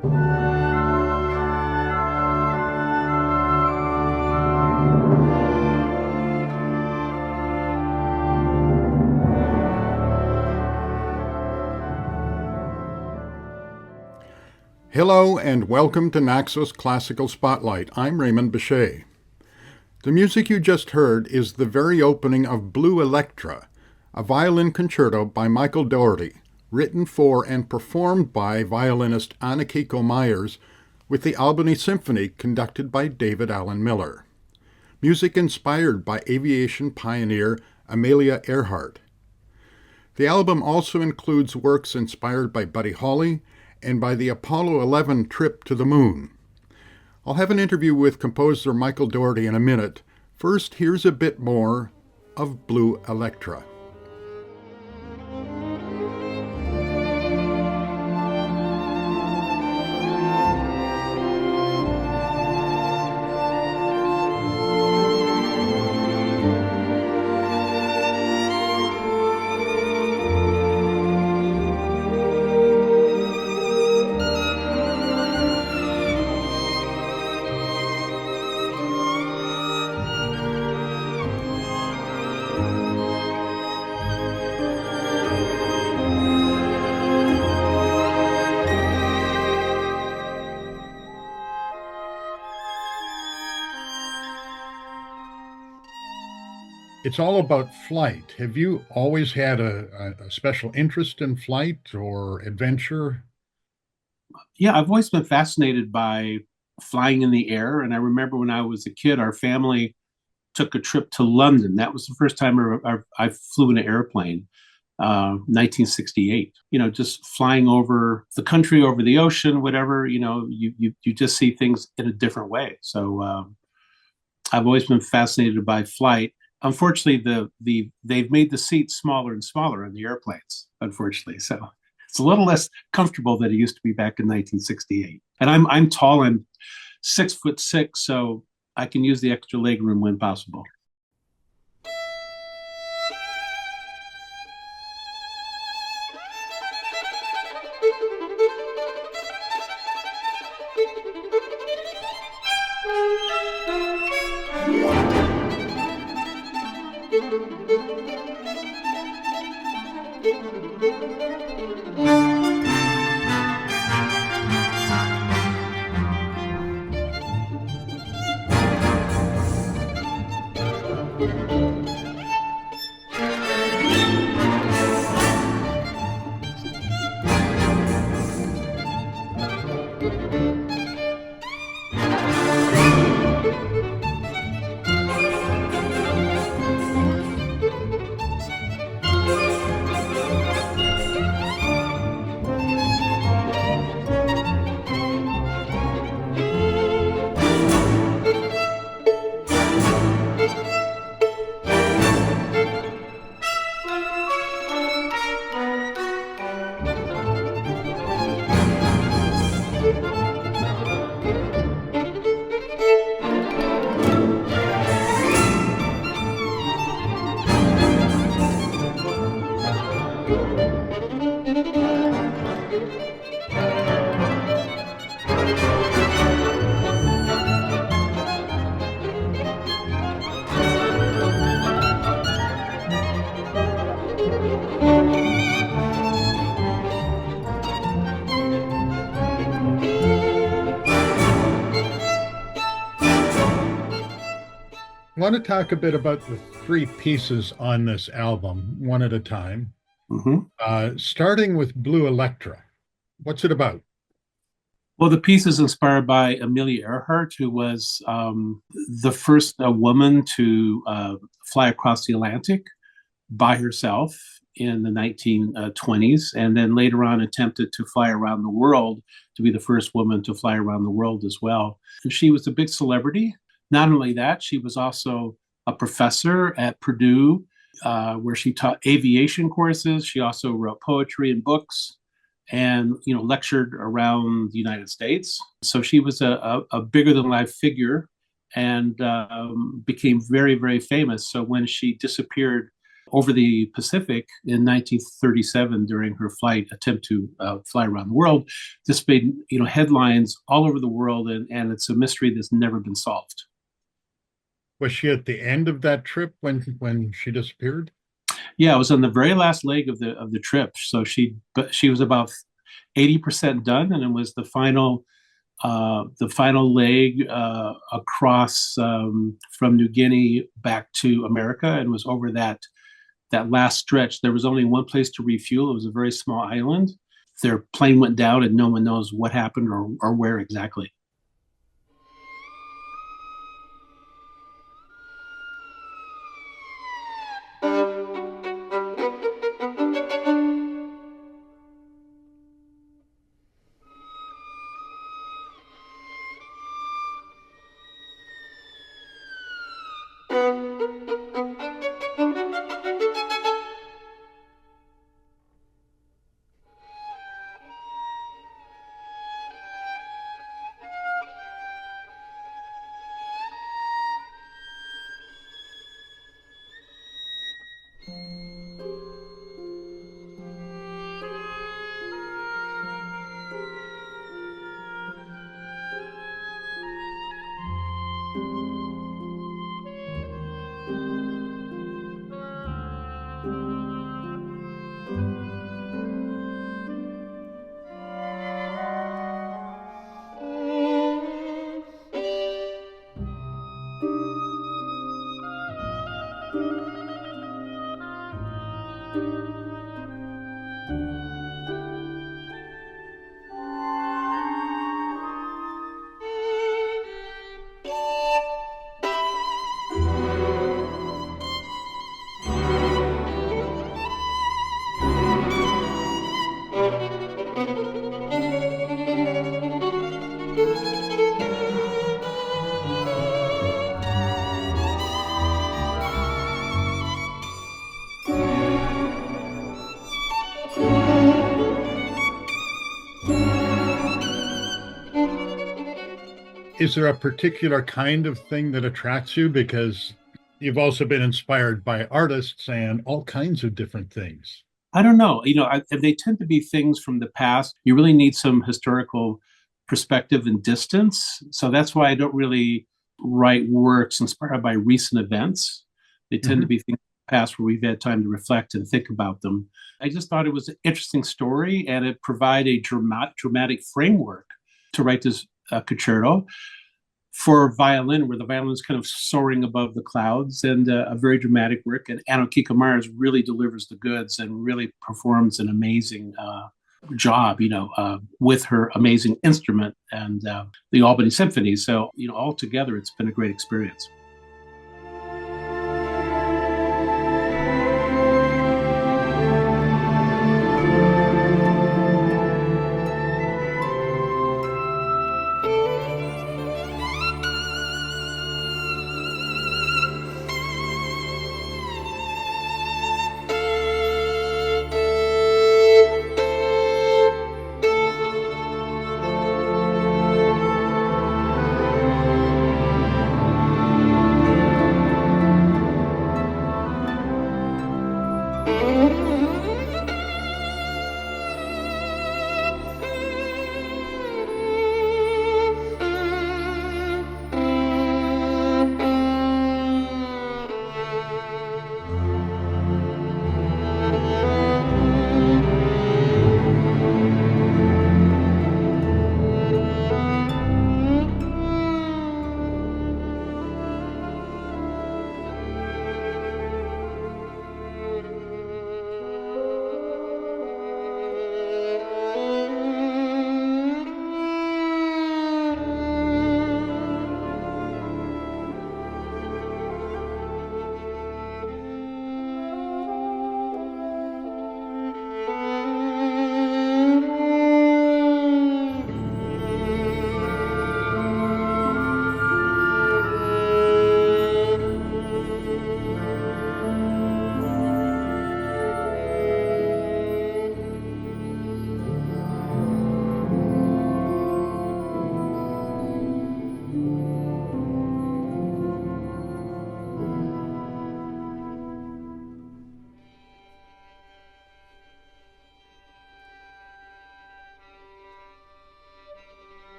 Hello and welcome to Naxos Classical Spotlight. I'm Raymond Bisha. The music you just heard is the very opening of Blue Electra, a violin concerto by Michael Daugherty, written for and performed by violinist Anna-Kiko Myers with the Albany Symphony conducted by David Allen Miller. Music inspired by aviation pioneer Amelia Earhart. The album also includes works inspired by Buddy Holly and by the Apollo 11 trip to the moon. I'll have an interview with composer Michael Daugherty in a minute. First, here's a bit more of Blue Electra. It's all about flight. Have you always had a special interest in flight or adventure? Yeah, I've always been fascinated by flying in the air. And I remember when I was a kid, our family took a trip to London. That was the first time I flew in an airplane, 1968. You know, just flying over the country, over the ocean, whatever. You know, you just see things in a different way. So I've always been fascinated by flight. Unfortunately, they've made the seats smaller and smaller in the airplanes, unfortunately. So it's a little less comfortable than it used to be back in 1968. And I'm tall, I'm 6'6", so I can use the extra leg room when possible. I want to talk a bit about the three pieces on this album, one at a time. Starting with Blue Electra. What's it about? Well, the piece is inspired by Amelia Earhart, who was the first woman to fly across the Atlantic by herself in the 1920s, and then later on attempted to fly around the world, to be the first woman to fly around the world as well. And she was a big celebrity. Not only that, she was also a professor at Purdue, where she taught aviation courses. She also wrote poetry and books, and lectured around the United States. So she was a bigger than life figure, and became very, very famous. So when she disappeared over the Pacific in 1937 during her attempt to fly around the world. This made headlines all over the world, and it's a mystery that's never been solved. Was she at the end of that trip when she disappeared? Yeah, it was on the very last leg of the trip. So she was about 80% done, and it was the final leg across from New Guinea back to America, and was over that last stretch. There was only one place to refuel. It was a very small island. Their plane went down, and no one knows what happened or where exactly. Is there a particular kind of thing that attracts you? Because you've also been inspired by artists and all kinds of different things. I don't know. They tend to be things from the past. You really need some historical perspective and distance. So that's why I don't really write works inspired by recent events. They tend to be things from the past where we've had time to reflect and think about them. I just thought it was an interesting story, and it provided a dramatic framework to write this concerto for violin, where the violin is kind of soaring above the clouds, and a very dramatic work. And Anna Kikamaras really delivers the goods and really performs an amazing job, with her amazing instrument and the Albany Symphony. So, altogether, it's been a great experience.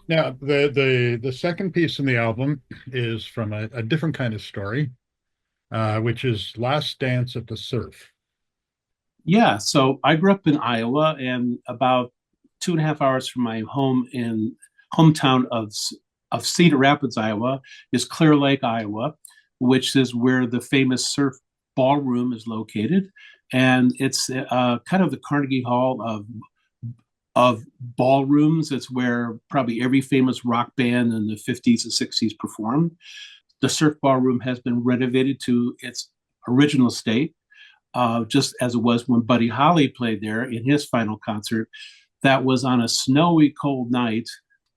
Now, the second piece in the album is from a different kind of story, which is Last Dance at the Surf. Yeah, so I grew up in Iowa, and about 2.5 hours from my hometown of Cedar Rapids, Iowa, is Clear Lake, Iowa, which is where the famous surf ballroom is located, and it's kind of the Carnegie Hall of ballrooms. It's where probably every famous rock band in the 50s and 60s performed. The surf ballroom has been renovated to its original state, just as it was when Buddy Holly played there in his final concert. That was on a snowy, cold night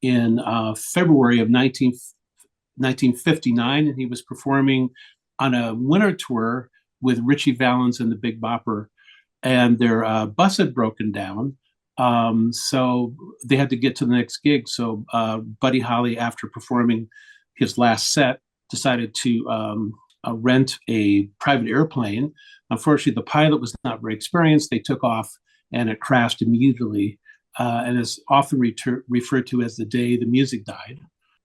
in February of 1959, and he was performing on a winter tour with Richie Valens and the Big Bopper, and their bus had broken down. So they had to get to the next gig. So Buddy Holly, after performing his last set, decided to rent a private airplane. Unfortunately, the pilot was not very experienced. They took off and it crashed immediately, and is often referred to as the day the music died.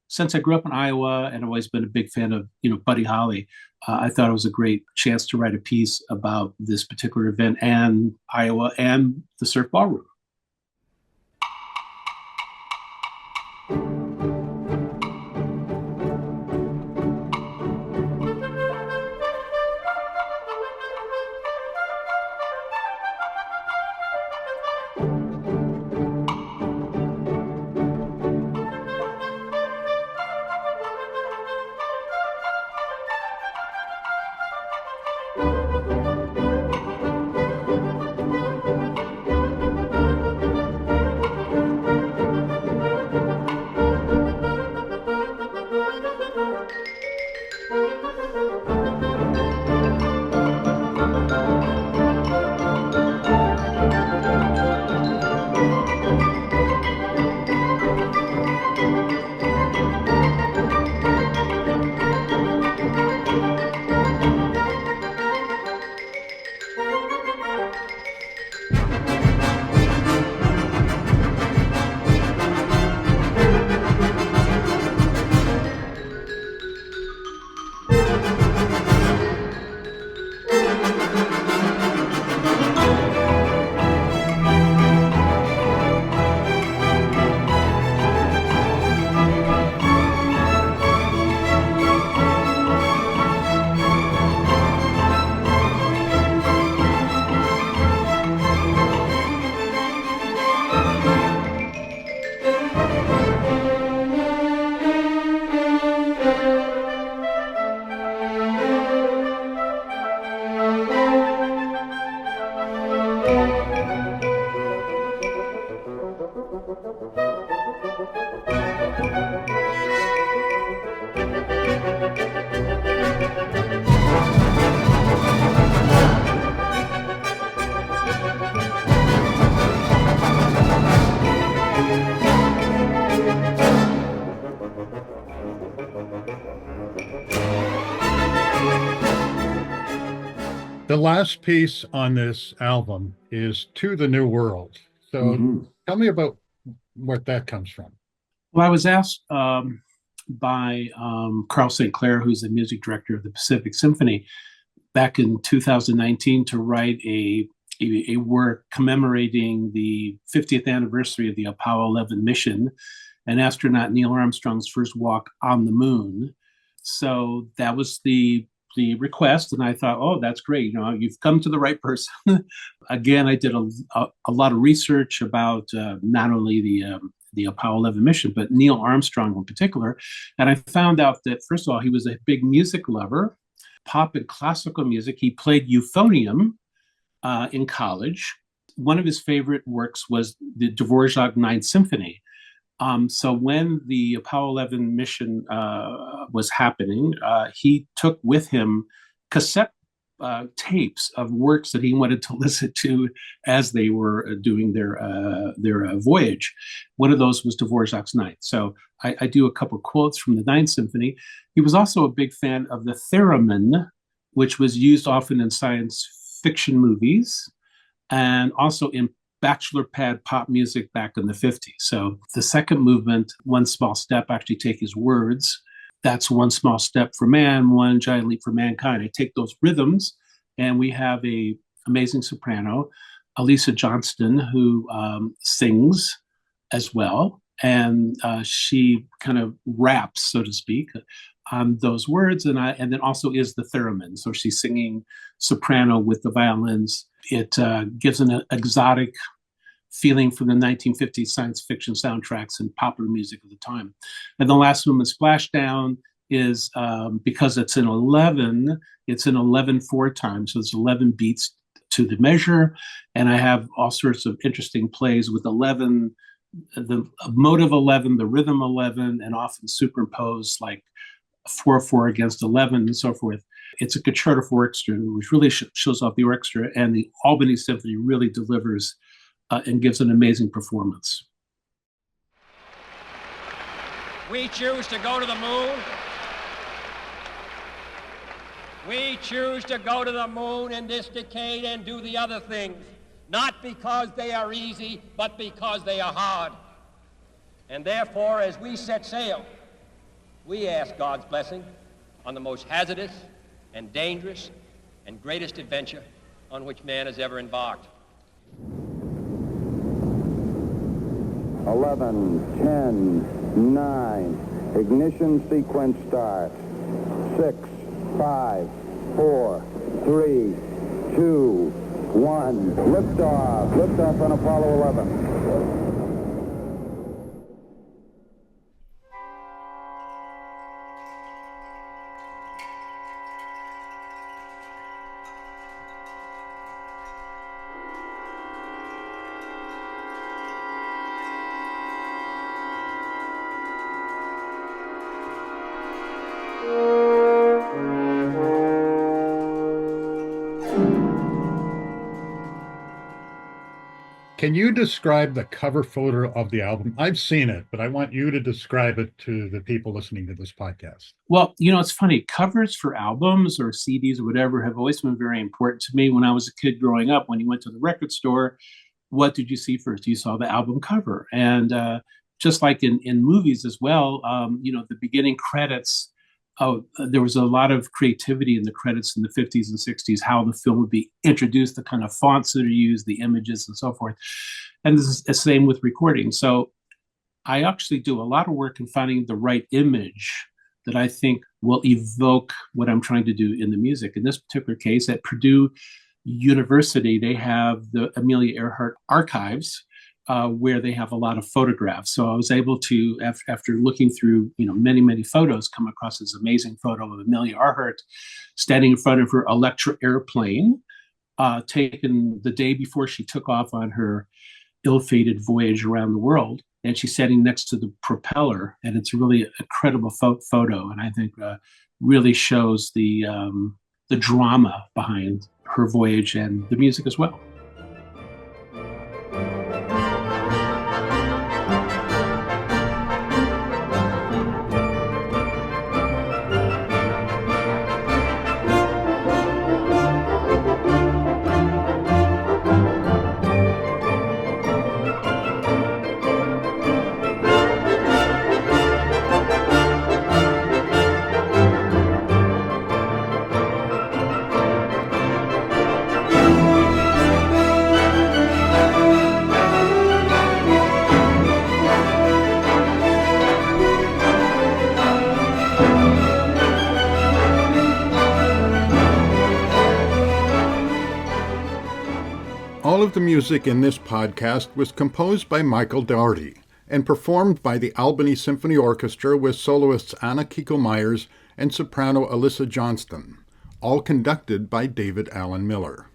Since I grew up in Iowa and I've always been a big fan of Buddy Holly, I thought it was a great chance to write a piece about this particular event and Iowa and the surf ballroom. The last piece on this album is To the New World. So tell me about what that comes from. Well, I was asked by Carl St. Clair, who's the music director of the Pacific Symphony, back in 2019 to write a work commemorating the 50th anniversary of the Apollo 11 mission and astronaut Neil Armstrong's first walk on the moon. So that was the request, and I thought, oh, that's great. You've come to the right person. Again, I did a lot of research about not only the Apollo 11 mission, but Neil Armstrong in particular. And I found out that, first of all, he was a big music lover, pop and classical music. He played euphonium in college. One of his favorite works was the Dvorak Ninth Symphony. So when the Apollo 11 mission was happening, he took with him cassette tapes of works that he wanted to listen to as they were doing their voyage. One of those was Dvorak's Ninth. So I do a couple of quotes from the Ninth Symphony. He was also a big fan of the theremin, which was used often in science fiction movies and also in bachelor pad pop music back in the 50s. So the second movement, One Small Step, actually take his words. That's one small step for man, one giant leap for mankind. I take those rhythms, and we have a amazing soprano, Elisa Johnston, who sings as well. And she kind of raps, so to speak, on those words. And then also is the theremin. So she's singing soprano with the violins. It gives an exotic feeling from the 1950s science fiction soundtracks and popular music of the time. And the last movement, Splashdown, is because it's in 11/4 time. So there's 11 beats to the measure. And I have all sorts of interesting plays with 11, the motive 11, the rhythm 11, and often superimposed like 4/4 against 11 and so forth. It's a concerto for orchestra, which really shows off the orchestra, and the Albany Symphony really delivers and gives an amazing performance. We choose to go to the moon. We choose to go to the moon in this decade and do the other things, not because they are easy, but because they are hard. And therefore, as we set sail, we ask God's blessing on the most hazardous and dangerous and greatest adventure on which man has ever embarked. 11, 10, 9, ignition sequence start. 6, 5, 4, 3, 2, 1. Liftoff. Liftoff on Apollo 11. Can you describe the cover photo of the album? I've seen it, but I want you to describe it to the people listening to this podcast. Well, it's funny. Covers for albums or CDs or whatever have always been very important to me. When I was a kid growing up, when you went to the record store, what did you see first? You saw the album cover. And just like in movies as well, the beginning credits, there was a lot of creativity in the credits in the 50s and 60s, how the film would be introduced, the kind of fonts that are used, the images and so forth. And this is the same with recording. So I actually do a lot of work in finding the right image that I think will evoke what I'm trying to do in the music. In this particular case, at Purdue University, they have the Amelia Earhart archives, where they have a lot of photographs. So I was able to, after looking through, many, many photos, come across this amazing photo of Amelia Earhart standing in front of her Electra airplane, taken the day before she took off on her ill-fated voyage around the world. And she's standing next to the propeller, and it's really a credible photo. And I think really shows the drama behind her voyage and the music as well. All of the music in this podcast was composed by Michael Daugherty and performed by the Albany Symphony Orchestra with soloists Anna Kiko-Myers and soprano Elisa Johnston, all conducted by David Allen Miller.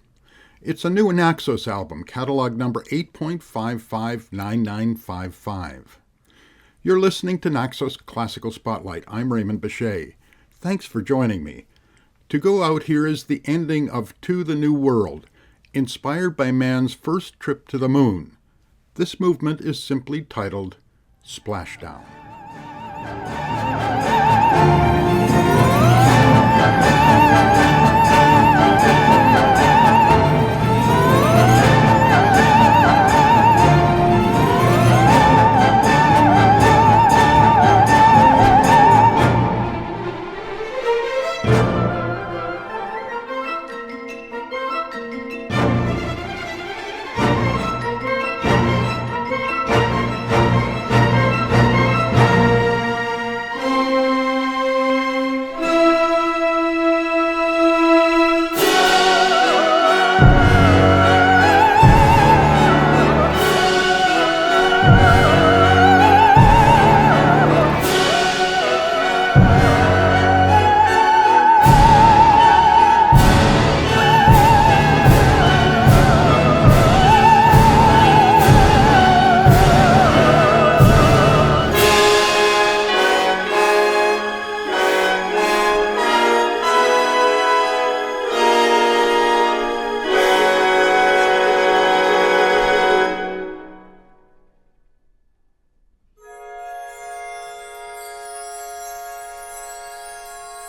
It's a new Naxos album, catalog number 8.559955. You're listening to Naxos Classical Spotlight. I'm Raymond Bisha. Thanks for joining me. To go out here is the ending of To the New World, inspired by man's first trip to the moon. This movement is simply titled Splashdown.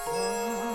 Far